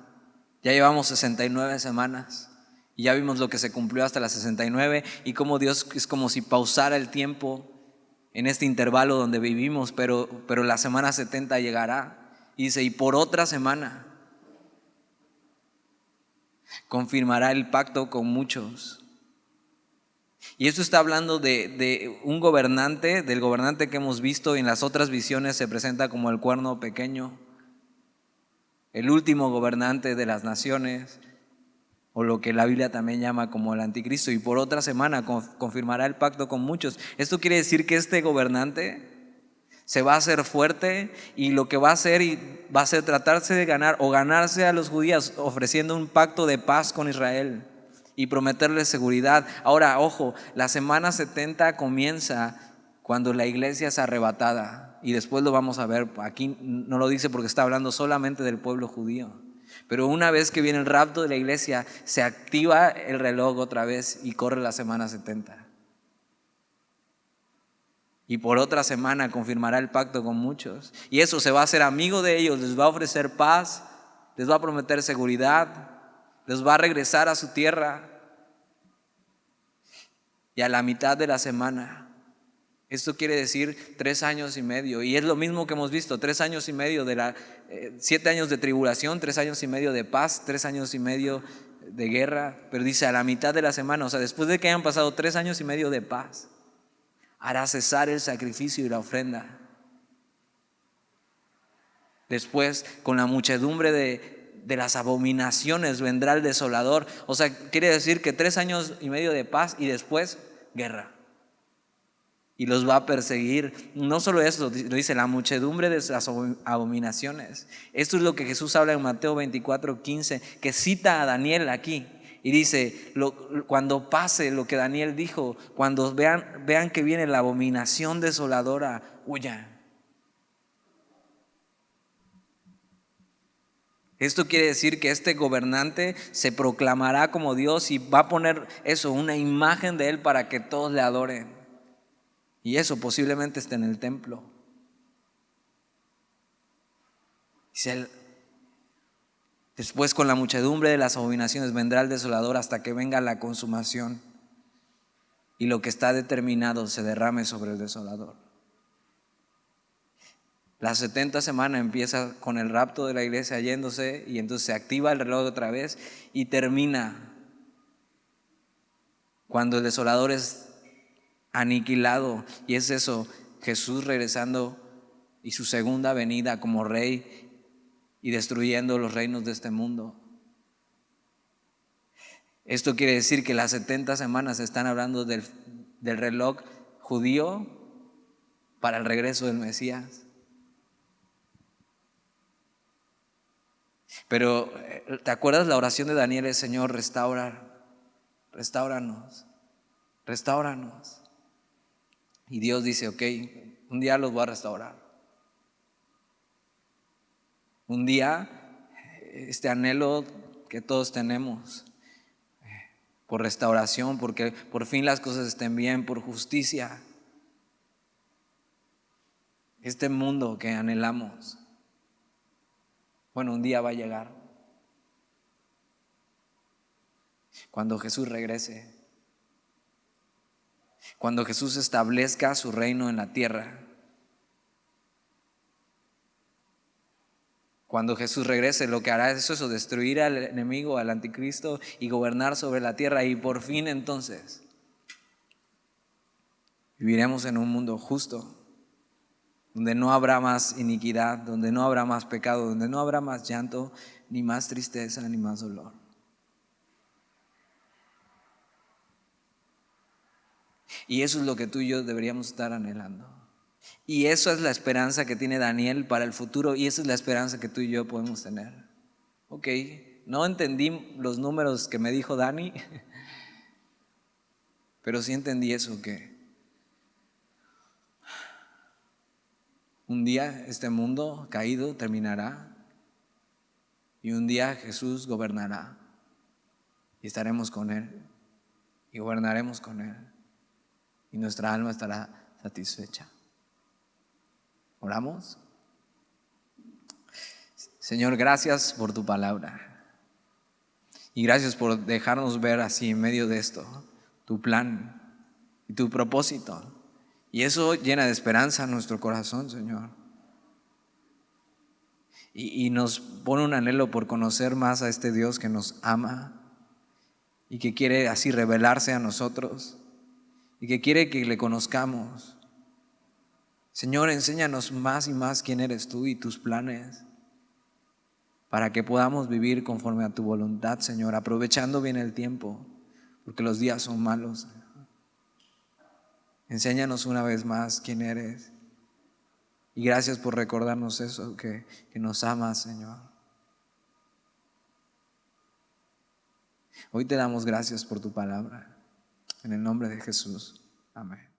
[SPEAKER 1] ya llevamos 69 semanas y ya vimos lo que se cumplió hasta las 69 y cómo Dios es como si pausara el tiempo en este intervalo donde vivimos, pero la semana 70 llegará. Y dice, y por otra semana confirmará el pacto con muchos. Y esto está hablando de un gobernante, del gobernante que hemos visto en las otras visiones se presenta como el cuerno pequeño, el último gobernante de las naciones, o lo que la Biblia también llama como el anticristo. Y por otra semana confirmará el pacto con muchos. Esto quiere decir que este gobernante se va a hacer fuerte y lo que va a hacer va a ser tratarse de ganar o ganarse a los judíos ofreciendo un pacto de paz con Israel y prometerles seguridad. Ahora, ojo, la semana 70 comienza cuando la iglesia es arrebatada y después lo vamos a ver. Aquí no lo dice porque está hablando solamente del pueblo judío. Pero una vez que viene el rapto de la iglesia, se activa el reloj otra vez y corre la semana 70. Y por otra semana confirmará el pacto con muchos. Y eso, se va a hacer amigo de ellos, les va a ofrecer paz, les va a prometer seguridad. los va a regresar a su tierra. Y a la mitad de la semana, esto quiere decir 3 años y medio. Y es lo mismo que hemos visto, 3 años y medio 7 años de tribulación, 3 años y medio de paz, 3 años y medio de guerra. Pero dice a la mitad de la semana, o sea, después de que hayan pasado 3 años y medio de paz, hará cesar el sacrificio y la ofrenda. Después, con la muchedumbre de las abominaciones vendrá el desolador. O sea, quiere decir que 3 años y medio de paz y después guerra. Y los va a perseguir. No solo eso, lo dice la muchedumbre de las abominaciones. Esto es lo que Jesús habla en Mateo 24:15, que cita a Daniel aquí. Y dice, cuando pase lo que Daniel dijo, cuando vean que viene la abominación desoladora, huyan. Esto quiere decir que este gobernante se proclamará como Dios y va a poner eso, una imagen de él para que todos le adoren. Y eso posiblemente esté en el templo. Dice, después con la muchedumbre de las abominaciones vendrá el desolador hasta que venga la consumación y lo que está determinado se derrame sobre el desolador. La 70 semana empieza con el rapto de la iglesia yéndose y entonces se activa el reloj otra vez y termina cuando el desolador es aniquilado. Y es eso, Jesús regresando y su segunda venida como rey y destruyendo los reinos de este mundo. Esto quiere decir que las 70 semanas están hablando del reloj judío para el regreso del Mesías. Pero ¿te acuerdas la oración de Daniel? Es Señor, restauranos. Y Dios dice, ok, un día los voy a restaurar. Un día, este anhelo que todos tenemos por restauración, porque por fin las cosas estén bien, por justicia. Este mundo que anhelamos, bueno, un día va a llegar. Cuando Jesús regrese, cuando Jesús establezca su reino en la tierra, cuando Jesús regrese, lo que hará es eso, destruir al enemigo, al anticristo y gobernar sobre la tierra. Y por fin entonces viviremos en un mundo justo, donde no habrá más iniquidad, donde no habrá más pecado, donde no habrá más llanto, ni más tristeza, ni más dolor. Y eso es lo que tú y yo deberíamos estar anhelando. Y eso es la esperanza que tiene Daniel para el futuro, y esa es la esperanza que tú y yo podemos tener. Ok, no entendí los números que me dijo Dani, pero sí entendí eso, que un día este mundo caído terminará y un día Jesús gobernará y estaremos con Él y gobernaremos con Él y nuestra alma estará satisfecha. ¿Oramos? Señor, gracias por tu palabra y gracias por dejarnos ver así en medio de esto tu plan y tu propósito. Y eso llena de esperanza nuestro corazón, Señor. Y nos pone un anhelo por conocer más a este Dios que nos ama y que quiere así revelarse a nosotros y que quiere que le conozcamos. Señor, enséñanos más y más quién eres tú y tus planes para que podamos vivir conforme a tu voluntad, Señor, aprovechando bien el tiempo, porque los días son malos. Enséñanos una vez más quién eres. Y gracias por recordarnos eso, que nos amas, Señor. Hoy te damos gracias por tu palabra. En el nombre de Jesús. Amén.